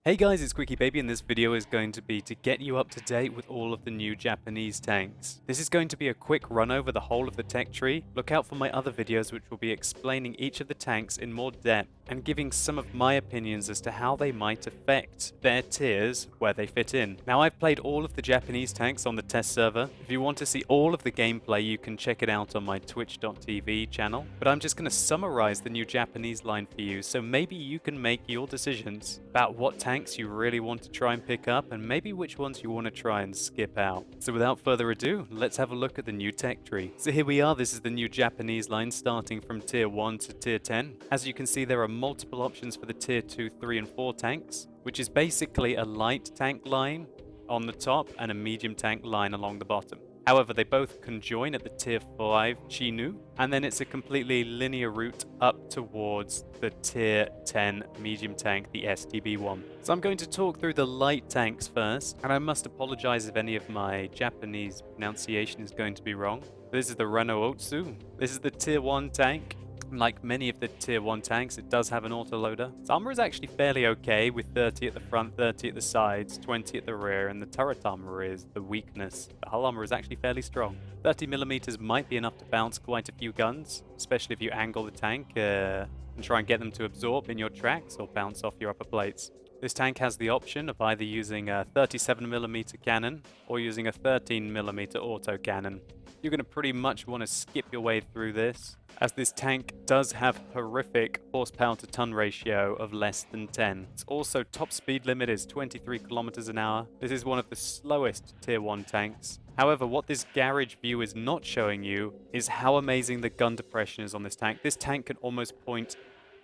Hey guys, it's QuickyBaby and this video is going to be to get you up to date with all of the new Japanese tanks. This is going to be a quick run over the whole of the tech tree. Look out for my other videos which will be explaining each of the tanks in more depth and giving some of my opinions as to how they might affect their tiers where they fit in. Now I've played all of the Japanese tanks on the test server. If you want to see all of the gameplay you can check it out on my twitch.tv channel, but I'm just going to summarize the new Japanese line for you so maybe you can make your decisions about what tanks you really want to try and pick up and maybe which ones you want to try and skip out. So without further ado, let's have a look at the new tech tree. So here we are, this is the new Japanese line starting from tier 1 to tier 10. As you can see, there are multiple options for the tier 2, 3 and 4 tanks, which is basically a light tank line on the top and a medium tank line along the bottom. However, they both conjoin at the tier 5 Chinu, and then it's a completely linear route up towards the tier 10 medium tank, the STB one. So I'm going to talk through the light tanks first, and I must apologize if any of my Japanese pronunciation is going to be wrong. This is the Renault Otsu. This is the tier 1 tank. Like many of the tier 1 tanks, it does have an autoloader. Its armor is actually fairly okay, with 30 at the front, 30 at the sides, 20 at the rear, and the turret armor is the weakness. The hull armor is actually fairly strong. 30mm might be enough to bounce quite a few guns, especially if you angle the tank and try and get them to absorb in your tracks or bounce off your upper plates. This tank has the option of either using a 37mm cannon or using a 13mm auto cannon. You're going to pretty much want to skip your way through this, as this tank does have horrific horsepower to ton ratio of less than 10. Its also top speed limit is 23 kilometers an hour. This is one of the slowest tier 1 tanks. However, what this garage view is not showing you is how amazing the gun depression is on this tank. This tank can almost point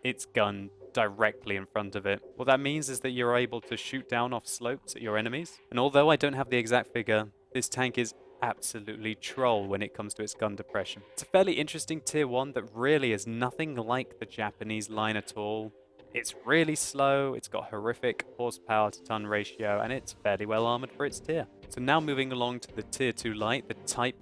its gun directly in front of it. What that means is that you're able to shoot down off slopes at your enemies. And although I don't have the exact figure, this tank is absolutely troll when it comes to its gun depression. It's a fairly interesting tier 1 that really is nothing like the Japanese line at all. It's really slow, it's got horrific horsepower to ton ratio, and it's fairly well armored for its tier. So now moving along to the tier 2 light, the Type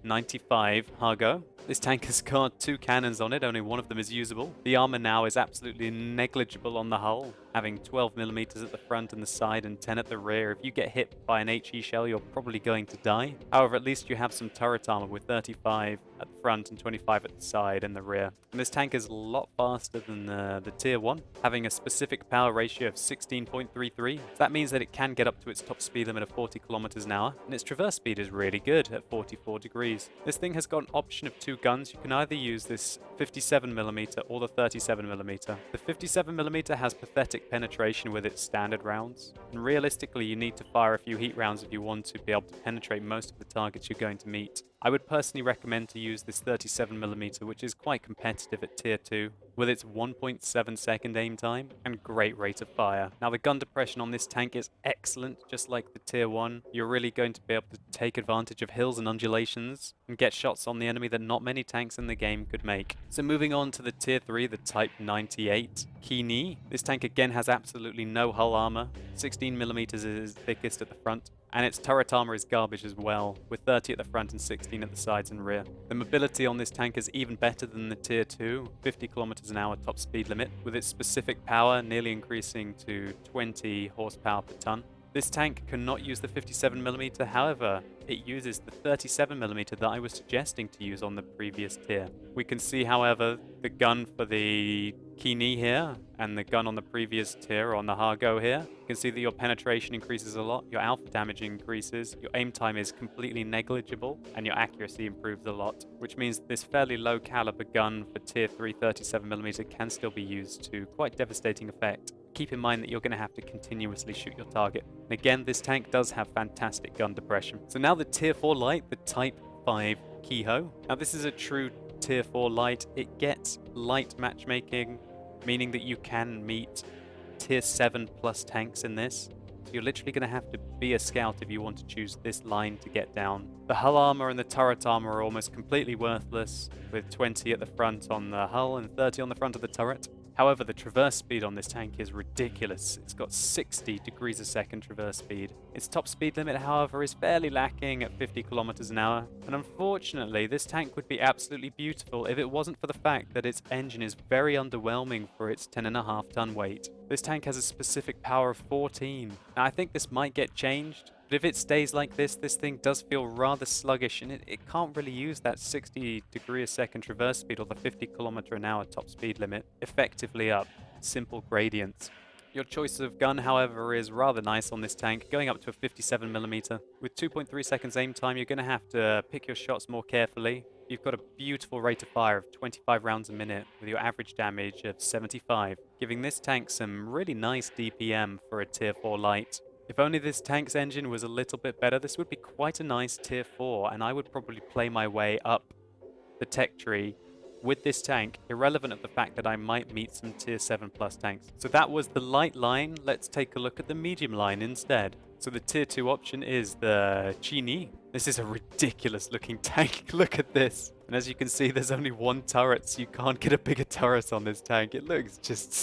95 Hago. This tank has got 2 cannons on it, only one of them is usable. The armor now is absolutely negligible on the hull, having 12mm at the front and the side and 10 at the rear. If you get hit by an HE shell, you're probably going to die. However, at least you have some turret armor with 35 at the front and 25 at the side and the rear. And this tank is a lot faster than the tier 1, having a specific power ratio of 16.33. So that means that it can get up to its top speed limit of 40 kilometers an hour, and its traverse speed is really good at 44 degrees. This thing has got an option of 2 guns. You can either use this 57mm or the 37mm. The 57mm has pathetic penetration with its standard rounds, and realistically you need to fire a few heat rounds if you want to be able to penetrate most of the targets you're going to meet. I would personally recommend to use this 37mm, which is quite competitive at tier 2, with its 1.7 second aim time and great rate of fire. Now the gun depression on this tank is excellent, just like the tier 1. You're really going to be able to take advantage of hills and undulations and get shots on the enemy that not many tanks in the game could make. So moving on to the tier 3, the Type 98 Keeney. This tank again has absolutely no hull armor. 16mm is thickest at the front, and its turret armor is garbage as well, with 30 at the front and 16 at the sides and rear. The mobility on this tank is even better than the tier 2, 50 kilometers an hour top speed limit, with its specific power nearly increasing to 20 horsepower per ton. This tank cannot use the 57mm, however, it uses the 37mm that I was suggesting to use on the previous tier. We can see, however, the gun for the Keeney here and the gun on the previous tier on the Hago here. You can see that your penetration increases a lot, your alpha damage increases, your aim time is completely negligible, and your accuracy improves a lot, which means this fairly low caliber gun for tier 3 37mm can still be used to quite devastating effect. Keep in mind that you're going to have to continuously shoot your target. And again, this tank does have fantastic gun depression. So now the tier 4 light, the Type 5 Kiho. Now this is a true tier 4 light. It gets light matchmaking, meaning that you can meet tier 7 plus tanks in this. So you're literally going to have to be a scout if you want to choose this line to get down. The hull armor and the turret armor are almost completely worthless, with 20 at the front on the hull and 30 on the front of the turret. However, the traverse speed on this tank is ridiculous. It's got 60 degrees a second traverse speed. Its top speed limit, however, is fairly lacking at 50 kilometers an hour. And unfortunately, this tank would be absolutely beautiful if it wasn't for the fact that its engine is very underwhelming for its 10.5 ton weight. This tank has a specific power of 14. Now, I think this might get changed, but if it stays like this thing does feel rather sluggish, and it can't really use that 60 degree a second traverse speed or the 50 kilometer an hour top speed limit effectively up simple gradients. Your choice of gun, however, is rather nice on this tank, going up to a 57mm. With 2.3 seconds aim time, you're going to have to pick your shots more carefully. You've got a beautiful rate of fire of 25 rounds a minute with your average damage of 75, giving this tank some really nice DPM for a tier 4 light. If only this tank's engine was a little bit better, this would be quite a nice tier 4, and I would probably play my way up the tech tree with this tank, irrelevant of the fact that I might meet some tier 7 plus tanks. So that was the light line. Let's take a look at the medium line instead. So the tier 2 option is the Genie. This is a ridiculous looking tank. Look at this. And as you can see, there's only one turret, so you can't get a bigger turret on this tank. It looks just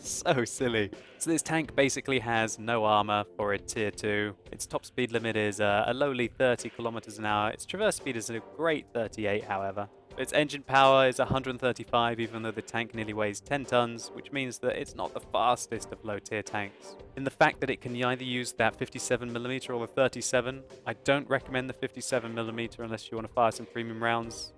so silly. So this tank basically has no armor for a tier 2. Its top speed limit is a lowly 30 kilometers an hour. Its traverse speed is a great 38, however. Its engine power is 135, even though the tank nearly weighs 10 tons, which means that it's not the fastest of low-tier tanks. In the fact that it can either use that 57mm or the 37, I don't recommend the 57mm unless you want to fire some premium rounds.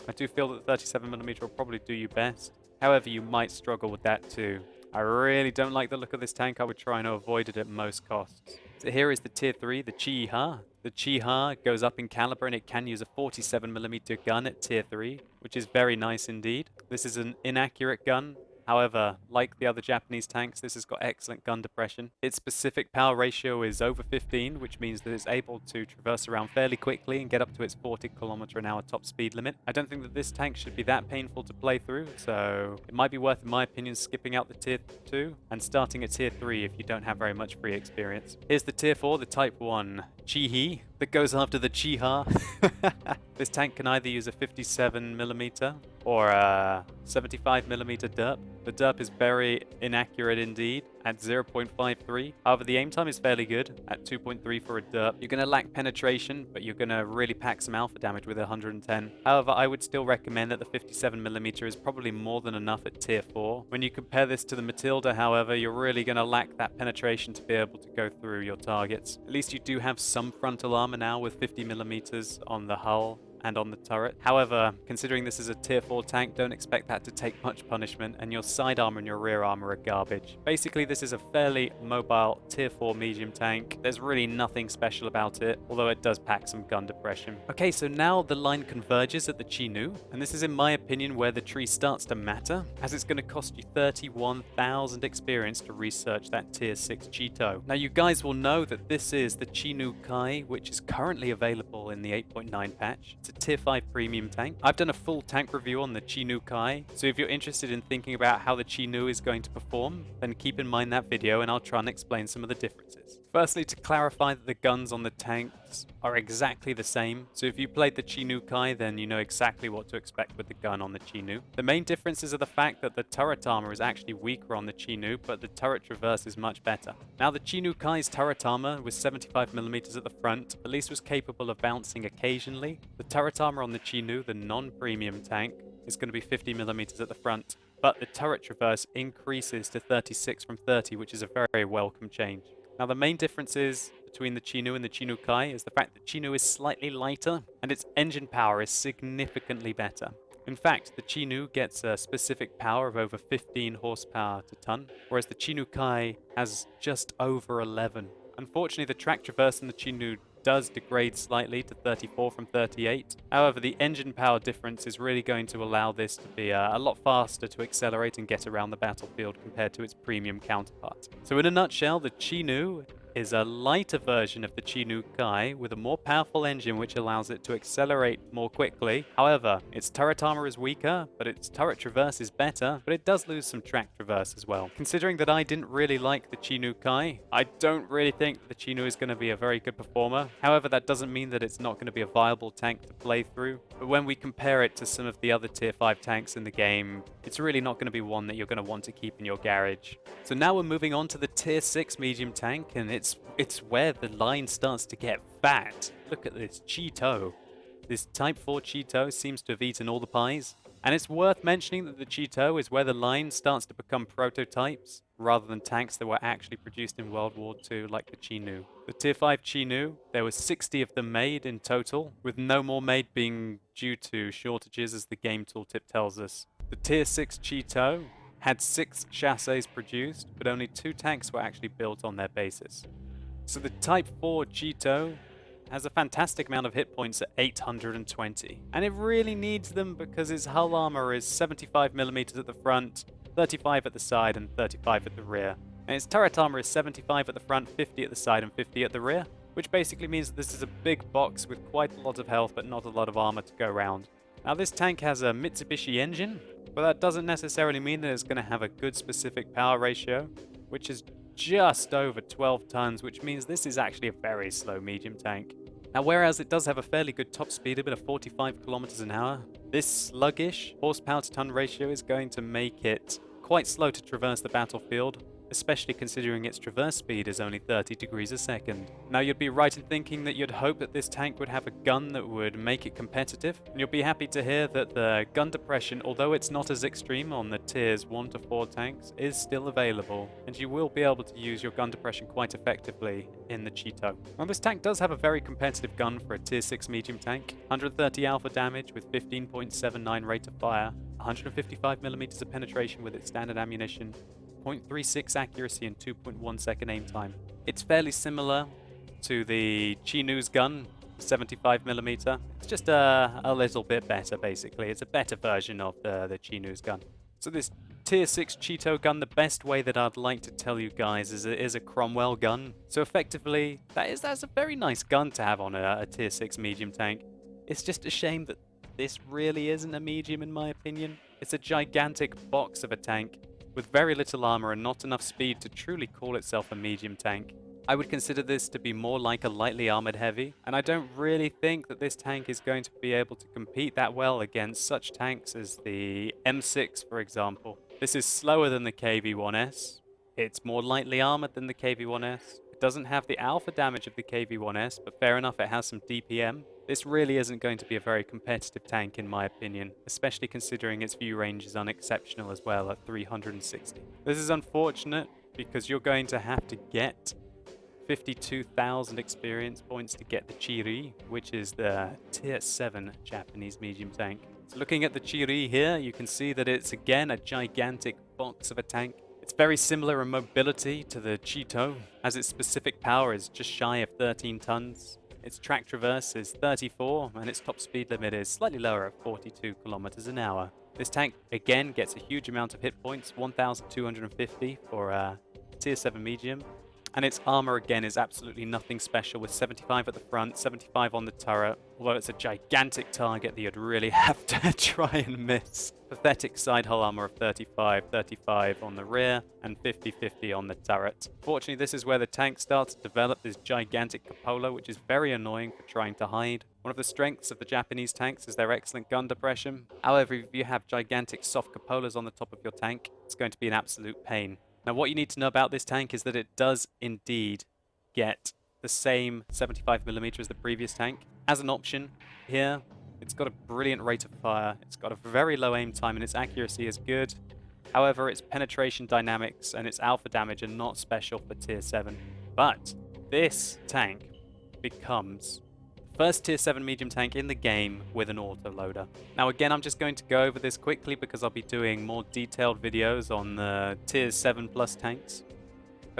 I do feel that the 37mm will probably do you best. However, you might struggle with that too. I really don't like the look of this tank. I would try and avoid it at most costs. So here is the tier 3, the Chiri. The Chiri goes up in caliber and it can use a 47mm gun at tier 3, which is very nice indeed. This is an inaccurate gun. However, like the other Japanese tanks, this has got excellent gun depression. Its specific power ratio is over 15, which means that it's able to traverse around fairly quickly and get up to its 40 kilometer an hour top speed limit. I don't think that this tank should be that painful to play through, so it might be worth, in my opinion, skipping out the tier 2 and starting at tier 3 if you don't have very much free experience. Here's the tier 4, the type 1 Chiri, that goes after the Chiri. This tank can either use a 57mm or a 75mm derp. The derp is very inaccurate indeed at 0.53. However, the aim time is fairly good at 2.3 for a derp. You're going to lack penetration, but you're going to really pack some alpha damage with 110. However, I would still recommend that the 57mm is probably more than enough at tier 4. When you compare this to the Matilda, however, you're really going to lack that penetration to be able to go through your targets. At least you do have some frontal armor now with 50mm on the hull and on the turret. However, considering this is a tier 4 tank, don't expect that to take much punishment, and your side armor and your rear armor are garbage. Basically, this is a fairly mobile tier 4 medium tank. There's really nothing special about it, although it does pack some gun depression. Okay, so now the line converges at the Chinu, and this is in my opinion where the tree starts to matter, as it's going to cost you 31,000 experience to research that tier 6 Cheeto. Now you guys will know that this is the Chinu Kai, which is currently available in the 8.9 patch. It's a tier 5 premium tank. I've done a full tank review on the Chinu Kai, so if you're interested in thinking about how the Chinu is going to perform, then keep in mind that video and I'll try and explain some of the differences. Firstly, to clarify that the guns on the tanks are exactly the same, so if you played the Chinu Kai, then you know exactly what to expect with the gun on the Chinu. The main differences are the fact that the turret armor is actually weaker on the Chinu, but the turret traverse is much better. Now, the Chinu Kai's turret armor with 75mm at the front at least was capable of bouncing occasionally. The turret armor on the Chinu, the non-premium tank, is going to be 50mm at the front, but the turret traverse increases to 36 from 30, which is a very welcome change. Now, the main differences between the Chinu and the Chinu Kai is the fact that Chinu is slightly lighter and its engine power is significantly better. In fact, the Chinu gets a specific power of over 15 horsepower to ton, whereas the Chinu Kai has just over 11. Unfortunately, the track traverse in the Chinu does degrade slightly to 34 from 38. However, the engine power difference is really going to allow this to be a lot faster to accelerate and get around the battlefield compared to its premium counterpart. So in a nutshell, the Chinu is a lighter version of the Chi with a more powerful engine which allows it to accelerate more quickly. However, its turret armor is weaker, but its turret traverse is better, but it does lose some track traverse as well. Considering that I didn't really like the Chi, I don't really think the Chi is going to be a very good performer. However, that doesn't mean that it's not going to be a viable tank to play through. But when we compare it to some of the other tier 5 tanks in the game, it's really not going to be one that you're going to want to keep in your garage. So now we're moving on to the tier 6 medium tank, and it's where the line starts to get fat. Look at this Cheeto. This Type 4 Cheeto seems to have eaten all the pies. And it's worth mentioning that the Cheeto is where the line starts to become prototypes rather than tanks that were actually produced in World War II like the Chi. The Tier 5 Chi, there were 60 of them made in total, with no more made being due to shortages as the game tooltip tells us. The Tier 6 Cheeto had 6 chassis produced, but only 2 tanks were actually built on their basis. So the Type 4 Cheeto has a fantastic amount of hit points at 820. And it really needs them because its hull armor is 75mm at the front, 35 at the side, and 35 at the rear. And its turret armor is 75 at the front, 50 at the side, and 50 at the rear, which basically means that this is a big box with quite a lot of health but not a lot of armor to go around. Now this tank has a Mitsubishi engine, but that doesn't necessarily mean that it's going to have a good specific power ratio, which is just over 12 tons, which means this is actually a very slow medium tank. Now, whereas it does have a fairly good top speed, a bit of 45 kilometers an hour, this sluggish horsepower to ton ratio is going to make it quite slow to traverse the battlefield, especially considering its traverse speed is only 30 degrees a second. Now, you'd be right in thinking that you'd hope that this tank would have a gun that would make it competitive, and you'll be happy to hear that the gun depression, although it's not as extreme on the tiers 1 to 4 tanks, is still available, and you will be able to use your gun depression quite effectively in the Cheeto. Now, this tank does have a very competitive gun for a tier 6 medium tank, 130 alpha damage with 15.79 rate of fire, 155mm of penetration with its standard ammunition, 0.36 accuracy and 2.1 second aim time. It's fairly similar to the Chinu's gun, 75mm. It's just a little bit better, basically. It's a better version of the Chinu's gun. So this Tier 6 Cheeto gun, the best way that I'd like to tell you guys is it is a Cromwell gun. So effectively, that's a very nice gun to have on a Tier 6 medium tank. It's just a shame that this really isn't a medium in my opinion. It's a gigantic box of a tank with very little armor and not enough speed to truly call itself a medium tank. I would consider this to be more like a lightly armored heavy, and I don't really think that this tank is going to be able to compete that well against such tanks as the M6, for example. This is slower than the KV-1S, it's more lightly armored than the KV-1S, it doesn't have the alpha damage of the KV-1S, but fair enough, it has some DPM. This really isn't going to be a very competitive tank in my opinion, especially considering its view range is unexceptional as well at 360. This is unfortunate because you're going to have to get 52,000 experience points to get the Chiri, which is the tier 7 Japanese medium tank. So looking at the Chiri here, you can see that it's again a gigantic box of a tank. It's very similar in mobility to the Cheeto, as its specific power is just shy of 13 tons. Its track traverse is 34, and its top speed limit is slightly lower at 42 kilometers an hour. This tank, again, gets a huge amount of hit points, 1,250 for a tier 7 medium. And its armor, again, is absolutely nothing special, with 75 at the front, 75 on the turret, although it's a gigantic target that you'd really have to try and miss. Pathetic side hull armor of 35, 35 on the rear, and 50-50 on the turret. Fortunately, this is where the tank starts to develop this gigantic cupola, which is very annoying for trying to hide. One of the strengths of the Japanese tanks is their excellent gun depression. However, if you have gigantic soft cupolas on the top of your tank, it's going to be an absolute pain. Now, what you need to know about this tank is that it does indeed get the same 75mm as the previous tank. As an option here, it's got a brilliant rate of fire, it's got a very low aim time, and its accuracy is good. However, its penetration dynamics and its alpha damage are not special for tier 7. But this tank becomes first tier 7 medium tank in the game with an autoloader. Now again, I'm just going to go over this quickly because I'll be doing more detailed videos on the tier 7 plus tanks.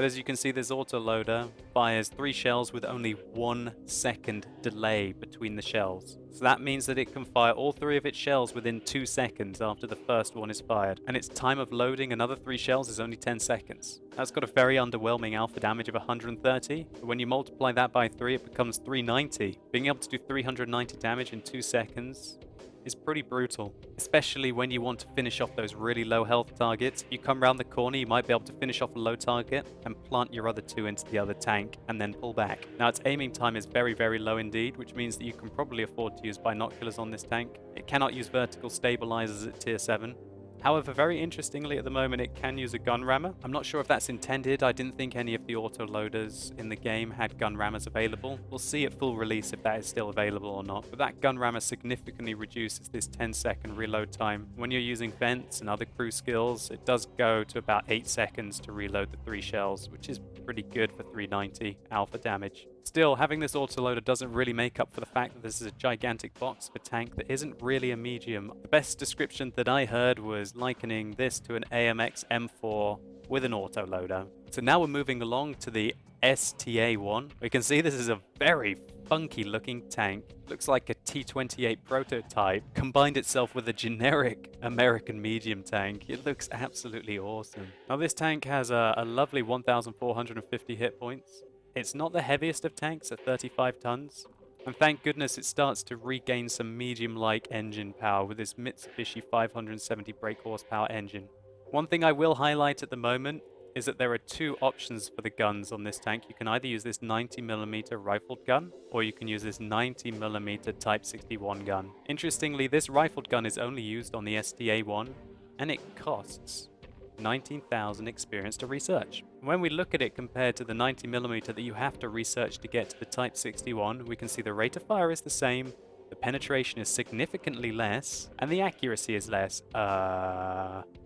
But as you can see, this autoloader fires 3 shells with only 1 second delay between the shells. So that means that it can fire all 3 of its shells within 2 seconds after the first one is fired. And its time of loading another 3 shells is only 10 seconds. That's got a very underwhelming alpha damage of 130. But when you multiply that by 3, it becomes 390. Being able to do 390 damage in 2 seconds is pretty brutal, especially when you want to finish off those really low health targets. If you come around the corner, you might be able to finish off a low target and plant your other 2 into the other tank and then pull back. Now, its aiming time is very, very low indeed, which means that you can probably afford to use binoculars on this tank. It cannot use vertical stabilizers at tier 7. However, very interestingly, at the moment, it can use a gun rammer. I'm not sure if that's intended. I didn't think any of the autoloaders in the game had gun rammers available. We'll see at full release if that is still available or not. But that gun rammer significantly reduces this 10-second reload time. When you're using vents and other crew skills, it does go to about 8 seconds to reload the 3 shells, which is pretty good for 390 alpha damage. Still, having this autoloader doesn't really make up for the fact that this is a gigantic box of a tank that isn't really a medium. The best description that I heard was likening this to an AMX M4 with an autoloader. So now we're moving along to the STA-1. We can see this is a very funky looking tank. Looks like a T-28 prototype combined itself with a generic American medium tank. It looks absolutely awesome. Now this tank has a lovely 1,450 hit points. It's not the heaviest of tanks at 35 tons, and thank goodness it starts to regain some medium-like engine power with this Mitsubishi 570 brake horsepower engine. One thing I will highlight at the moment is that there are 2 options for the guns on this tank. You can either use this 90mm rifled gun, or you can use this 90mm Type 61 gun. Interestingly, this rifled gun is only used on the STA-1, and it costs 19,000 experience to research. When we look at it compared to the 90mm that you have to research to get to the Type 61, we can see the rate of fire is the same, the penetration is significantly less, and the accuracy is less.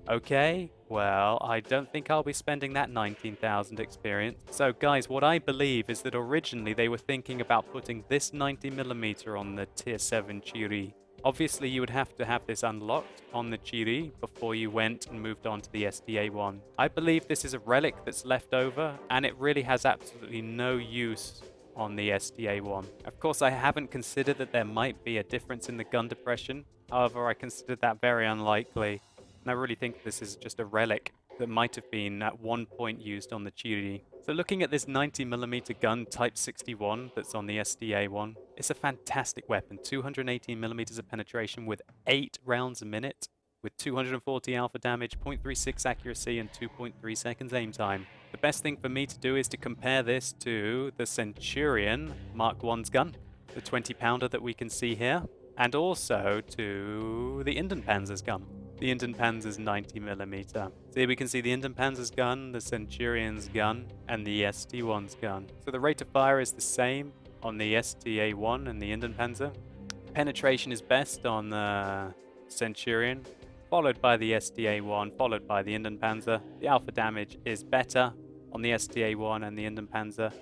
Okay, well, I don't think I'll be spending that 19,000 experience. So guys, what I believe is that originally they were thinking about putting this 90mm on the tier 7 Chiri. Obviously, you would have to have this unlocked on the Chiri before you went and moved on to the STA-1. I believe this is a relic that's left over, and it really has absolutely no use on the STA-1. Of course, I haven't considered that there might be a difference in the gun depression. However, I considered that very unlikely, and I really think this is just a relic that might have been at one point used on the Chiri. So looking at this 90mm gun Type 61 that's on the STA-1, it's a fantastic weapon. 218mm of penetration with 8 rounds a minute, with 240 alpha damage, 0.36 accuracy, and 2.3 seconds aim time. The best thing for me to do is to compare this to the Centurion Mark 1's gun, the 20-pounder that we can see here, and also to the Indenpanzer's gun, the Indenpanzer's 90mm. So here we can see the Indenpanzer's gun, the Centurion's gun, and the ST1's gun. So the rate of fire is the same on the STA-1 and the Indenpanzer. Penetration is best on the Centurion, followed by the STA-1, followed by the Indenpanzer. The alpha damage is better on the STA-1 and the Indenpanzer.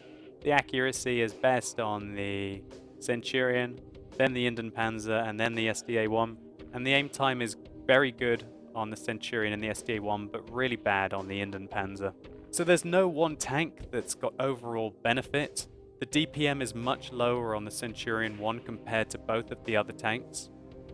The accuracy is best on the Centurion, then the Indenpanzer, and then the STA-1. And the aim time is very good on the Centurion and the STA-1, but really bad on the Indenpanzer. So there's no one tank that's got overall benefit. The DPM is much lower on the Centurion 1 compared to both of the other tanks.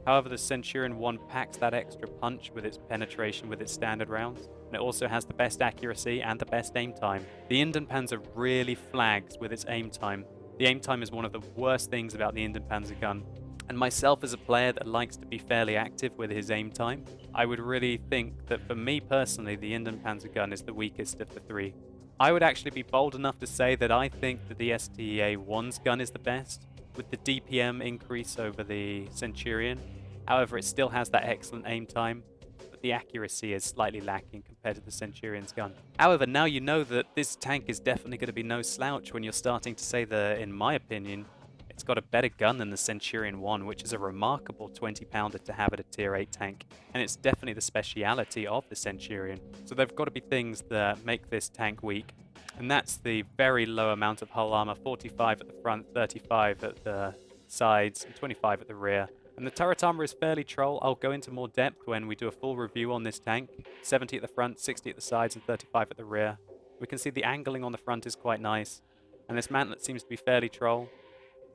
However, the Centurion 1 packs that extra punch with its penetration with its standard rounds, and it also has the best accuracy and the best aim time. The Indenpanzer really flags with its aim time. The aim time is one of the worst things about the Indenpanzer gun. And myself as a player that likes to be fairly active with his aim time, I would really think that for me personally, the Indenpanzer gun is the weakest of the 3. I would actually be bold enough to say that I think that the STA-1's gun is the best, with the DPM increase over the Centurion. However, it still has that excellent aim time, but the accuracy is slightly lacking compared to the Centurion's gun. However, now you know that this tank is definitely going to be no slouch when you're starting to say that, in my opinion, it's got a better gun than the Centurion 1, which is a remarkable 20-pounder to have at a tier 8 tank, and it's definitely the speciality of the Centurion. So there've got to be things that make this tank weak, and that's the very low amount of hull armor, 45 at the front, 35 at the sides, and 25 at the rear. And the turret armor is fairly troll. I'll go into more depth when we do a full review on this tank. 70 at the front, 60 at the sides, and 35 at the rear. We can see the angling on the front is quite nice, and this mantlet seems to be fairly troll.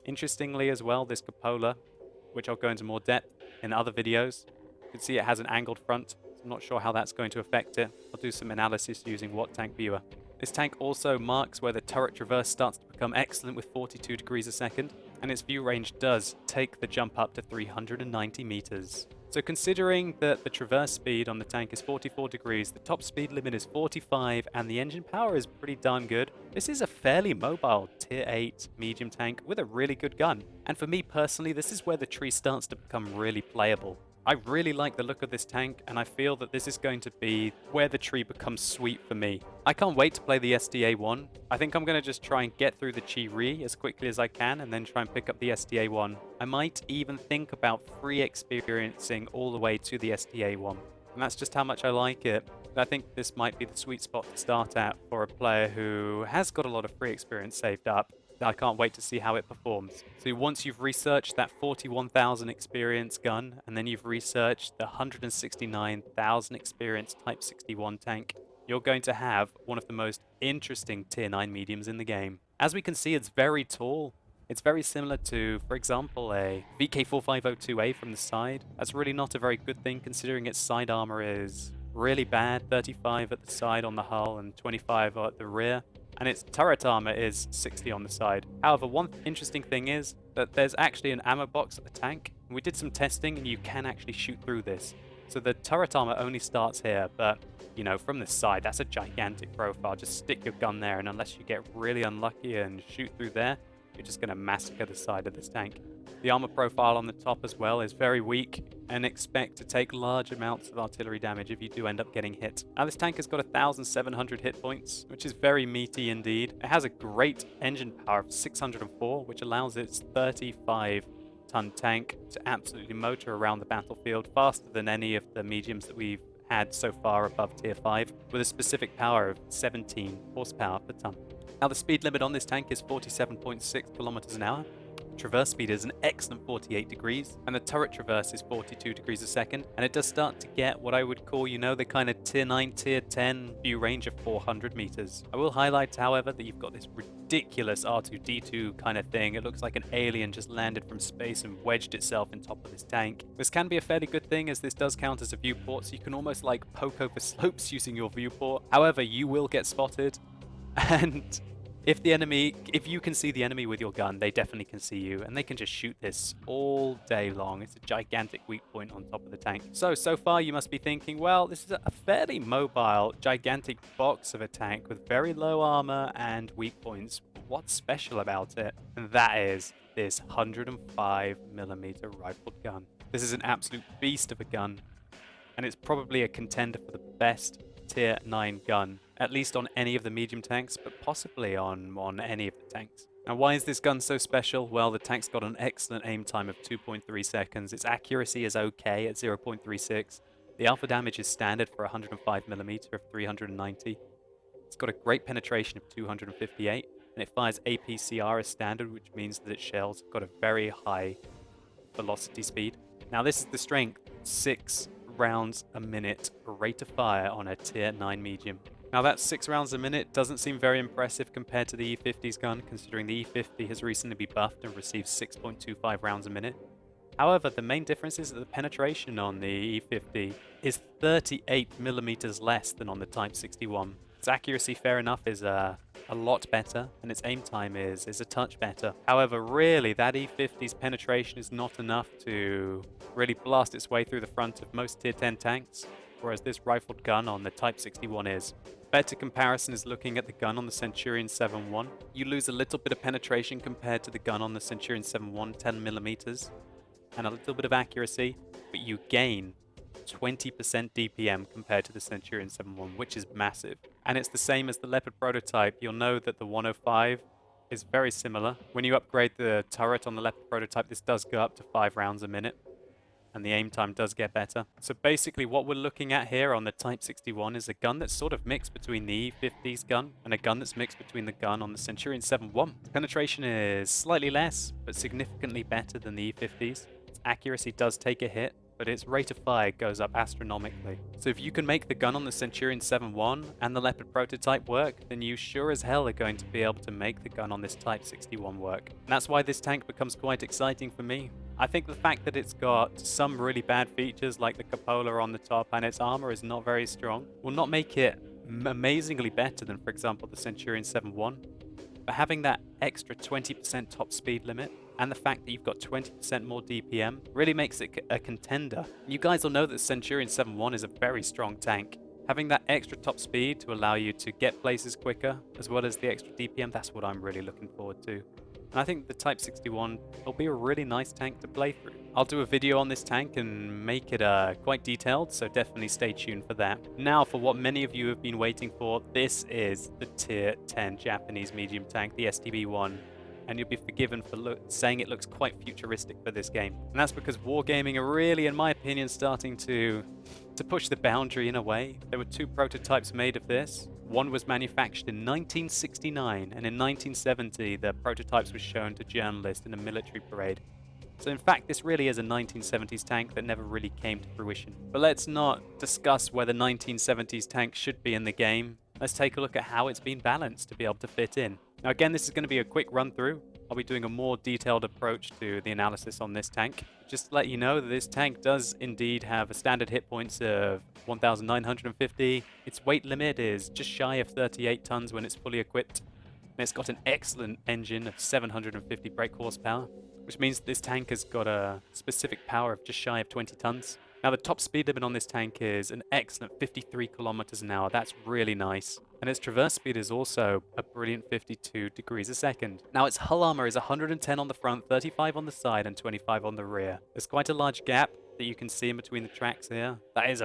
Interestingly as well, this cupola, which I'll go into more depth in other videos, you can see it has an angled front, so I'm not sure how that's going to affect it. I'll do some analysis using What Tank Viewer. This tank also marks where the turret traverse starts to become excellent with 42 degrees a second, and its view range does take the jump up to 390 meters. So considering that the traverse speed on the tank is 44 degrees, the top speed limit is 45, and the engine power is pretty darn good, this is a fairly mobile tier 8 medium tank with a really good gun. And for me personally, this is where the tree starts to become really playable. I really like the look of this tank, and I feel that this is going to be where the tree becomes sweet for me. I can't wait to play the SDA-1. I think I'm going to just try and get through the Chiri as quickly as I can, and then try and pick up the SDA-1. I might even think about free experiencing all the way to the SDA-1. And that's just how much I like it. And I think this might be the sweet spot to start at for a player who has got a lot of free experience saved up. I can't wait to see how it performs. So once you've researched that 41,000 experience gun, and then you've researched the 169,000 experience Type 61 tank, you're going to have one of the most interesting tier 9 mediums in the game. As we can see, it's very tall. It's very similar to, for example, a VK4502A from the side. That's really not a very good thing considering its side armor is really bad, 35 at the side on the hull and 25 at the rear. And its turret armor is 60 on the side. However, one interesting thing is that there's actually an ammo box at the tank. We did some testing and you can actually shoot through this. So the turret armor only starts here, but you know, from the side, that's a gigantic profile. Just stick your gun there, and unless you get really unlucky and shoot through there, you're just going to massacre the side of this tank. The armor profile on the top as well is very weak, and expect to take large amounts of artillery damage if you do end up getting hit. Now this tank has got 1,700 hit points, which is very meaty indeed. It has a great engine power of 604, which allows its 35-ton tank to absolutely motor around the battlefield faster than any of the mediums that we've had so far above tier 5, with a specific power of 17 horsepower per ton. Now the speed limit on this tank is 47.6 kilometers an hour. Traverse speed is an excellent 48 degrees, and the turret traverse is 42 degrees a second, and it does start to get what I would call, you know, the kind of tier 9, tier 10 view range of 400 meters. I will highlight, however, that you've got this ridiculous R2-D2 kind of thing. It looks like an alien just landed from space and wedged itself in top of this tank. This can be a fairly good thing, as this does count as a viewport, so you can almost like poke over slopes using your viewport. However, you will get spotted, and if you can see the enemy with your gun, they definitely can see you, and they can just shoot this all day long. It's a gigantic weak point on top of the tank. So far you must be thinking, well, this is a fairly mobile, gigantic box of a tank with very low armor and weak points. What's special about it? And that is this 105mm rifled gun. This is an absolute beast of a gun, and it's probably a contender for the best tier 9 gun, at least on any of the medium tanks, but possibly on any of the tanks. Now, why is this gun so special? Well, the tank's got an excellent aim time of 2.3 seconds. Its accuracy is okay at 0.36. The alpha damage is standard for 105mm of 390. It's got a great penetration of 258, and it fires APCR as standard, which means that its shells have got a very high velocity speed. Now, this is the strength, 6 rounds a minute rate of fire on a tier 9 medium. Now that 6 rounds a minute doesn't seem very impressive compared to the E50's gun, considering the E50 has recently been buffed and received 6.25 rounds a minute. However, the main difference is that the penetration on the E50 is 38mm less than on the Type 61. Its accuracy, fair enough, is a lot better, and its aim time is a touch better. However, really, that E50's penetration is not enough to really blast its way through the front of most tier 10 tanks, whereas this rifled gun on the Type 61 is. Better comparison is looking at the gun on the Centurion 7.1. You lose a little bit of penetration compared to the gun on the Centurion 7.1, 10mm, and a little bit of accuracy, but you gain 20% DPM compared to the Centurion 7.1, which is massive. And it's the same as the Leopard prototype. You'll know that the 105 is very similar. When you upgrade the turret on the Leopard prototype, this does go up to 5 rounds a minute, and the aim time does get better. So basically what we're looking at here on the Type 61 is a gun that's sort of mixed between the E50's gun and a gun that's mixed between the gun on the Centurion 7.1. Penetration is slightly less, but significantly better than the E50's. Its accuracy does take a hit, but its rate of fire goes up astronomically. So if you can make the gun on the Centurion 7.1 and the Leopard prototype work, then you sure as hell are going to be able to make the gun on this Type 61 work. And that's why this tank becomes quite exciting for me. I think the fact that it's got some really bad features like the cupola on the top and its armor is not very strong will not make it amazingly better than, for example, the Centurion 7.1. But having that extra 20% top speed limit and the fact that you've got 20% more DPM really makes it a contender. You guys will know that Centurion 7.1 is a very strong tank. Having that extra top speed to allow you to get places quicker, as well as the extra DPM, that's what I'm really looking forward to. And I think the Type 61 will be a really nice tank to play through. I'll do a video on this tank and make it quite detailed, so definitely stay tuned for that. Now, for what many of you have been waiting for, this is the Tier 10 Japanese medium tank, the STB-1. And you'll be forgiven for saying it looks quite futuristic for this game. And that's because wargaming are really, in my opinion, starting to push the boundary in a way. There were 2 prototypes made of this. One was manufactured in 1969, and in 1970 the prototypes were shown to journalists in a military parade. So in fact, this really is a 1970s tank that never really came to fruition. But let's not discuss whether 1970s tanks should be in the game. Let's take a look at how it's been balanced to be able to fit in. Now again, this is going to be a quick run through. I'll be doing a more detailed approach to the analysis on this tank. Just to let you know that this tank does indeed have a standard hit points of 1,950. Its weight limit is just shy of 38 tons when it's fully equipped. And it's got an excellent engine of 750 brake horsepower, which means this tank has got a specific power of just shy of 20 tons. Now the top speed limit on this tank is an excellent 53 kilometers an hour. That's really nice. And its traverse speed is also a brilliant 52 degrees a second. Now its hull armor is 110 on the front, 35 on the side, and 25 on the rear. There's quite a large gap that you can see in between the tracks here. That is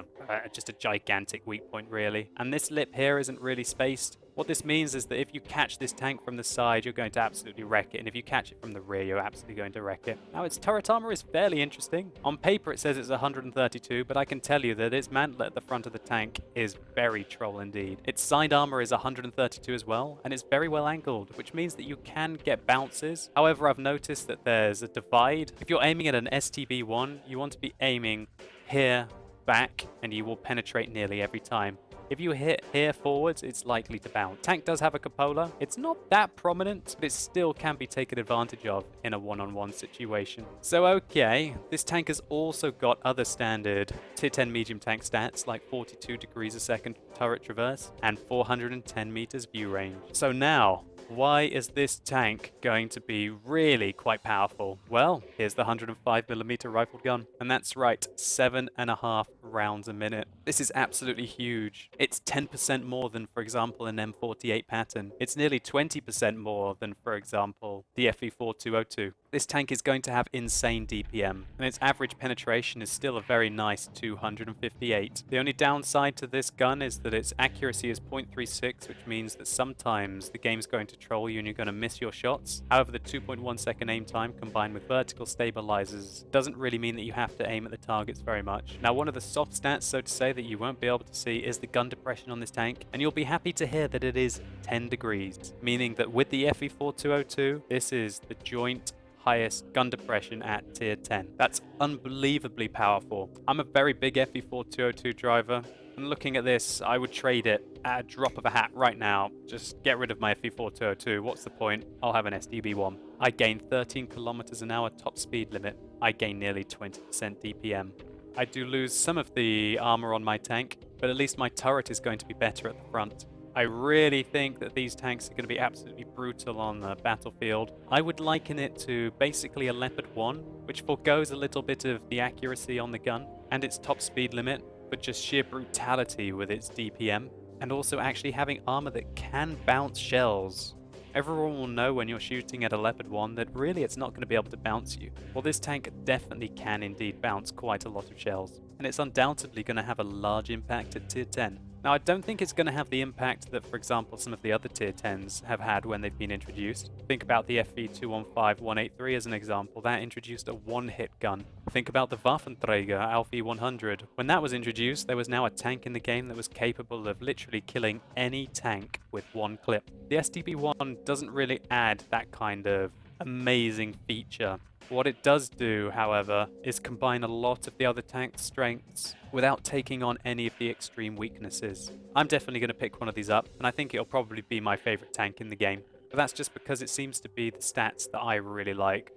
just a gigantic weak point, really. And this lip here isn't really spaced. What this means is that if you catch this tank from the side, you're going to absolutely wreck it. And if you catch it from the rear, you're absolutely going to wreck it. Now, its turret armor is fairly interesting. On paper, it says it's 132, but I can tell you that its mantlet at the front of the tank is very troll indeed. Its side armor is 132 as well, and it's very well angled, which means that you can get bounces. However, I've noticed that there's a divide. If you're aiming at an STB-1, you want to be aiming here, back, and you will penetrate nearly every time. If you hit here forwards, it's likely to bounce. Tank does have a cupola. It's not that prominent, but it still can be taken advantage of in a one-on-one situation. So okay, this tank has also got other standard Tier 10 medium tank stats like 42 degrees a second turret traverse and 410 meters view range. So now, why is this tank going to be really quite powerful? Well, here's the 105mm rifle gun. And that's right, 7.5 rounds a minute. This is absolutely huge. It's 10% more than, for example, an M48 pattern. It's nearly 20% more than, for example, the FE4202. This tank is going to have insane DPM, and its average penetration is still a very nice 258. The only downside to this gun is that its accuracy is 0.36, which means that sometimes the game's going to troll you and you're going to miss your shots. However, the 2.1 second aim time combined with vertical stabilizers doesn't really mean that you have to aim at the targets very much. Now, one of the soft stats, so to say, that you won't be able to see is the gun depression on this tank, and you'll be happy to hear that it is 10 degrees, meaning that with the FE4202, this is the joint highest gun depression at Tier 10. That's unbelievably powerful. I'm a very big FE4202 driver, and looking at this, I would trade it at a drop of a hat right now. Just get rid of my FE4202. What's the point? I'll have an SDB-1. I gain 13 kilometers an hour top speed limit. I gain nearly 20% DPM. I do lose some of the armor on my tank, but at least my turret is going to be better at the front. I really think that these tanks are going to be absolutely brutal on the battlefield. I would liken it to basically a Leopard 1, which forgoes a little bit of the accuracy on the gun and its top speed limit, but just sheer brutality with its DPM, and also actually having armor that can bounce shells. Everyone will know when you're shooting at a Leopard 1 that really it's not going to be able to bounce you. Well, this tank definitely can indeed bounce quite a lot of shells, and it's undoubtedly going to have a large impact at Tier 10. Now, I don't think it's going to have the impact that, for example, some of the other Tier 10s have had when they've been introduced. Think about the FV215183 as an example. That introduced a one-hit gun. Think about the Waffenträger Alfie 100. When that was introduced, there was now a tank in the game that was capable of literally killing any tank with one clip. The STB-1 doesn't really add that kind of amazing feature What it does do, however, is combine a lot of the other tank's strengths without taking on any of the extreme weaknesses. I'm definitely going to pick one of these up, and I think it'll probably be my favorite tank in the game. But that's just because it seems to be the stats that I really like.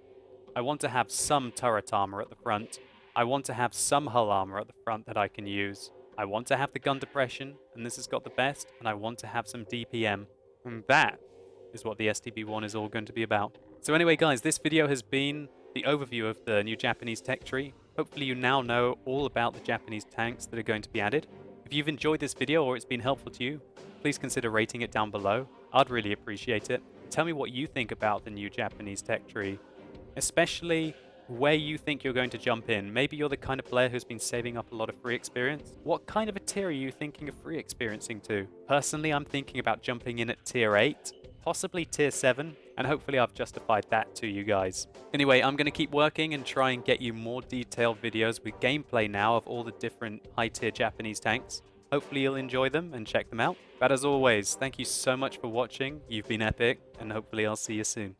I want to have some turret armor at the front. I want to have some hull armor at the front that I can use. I want to have the gun depression, and this has got the best, and I want to have some DPM. And that is what the STB1 is all going to be about. So anyway guys, this video has been the overview of the new Japanese tech tree. Hopefully you now know all about the Japanese tanks that are going to be added. If you've enjoyed this video or it's been helpful to you, please consider rating it down below. I'd really appreciate it. Tell me what you think about the new Japanese tech tree, especially where you think you're going to jump in. Maybe you're the kind of player who's been saving up a lot of free experience. What kind of a tier are you thinking of free experiencing to? Personally, I'm thinking about jumping in at tier 8, possibly tier 7, and hopefully I've justified that to you guys. Anyway, I'm going to keep working and try and get you more detailed videos with gameplay now of all the different high-tier Japanese tanks. Hopefully you'll enjoy them and check them out. But as always, thank you so much for watching. You've been epic, and hopefully I'll see you soon.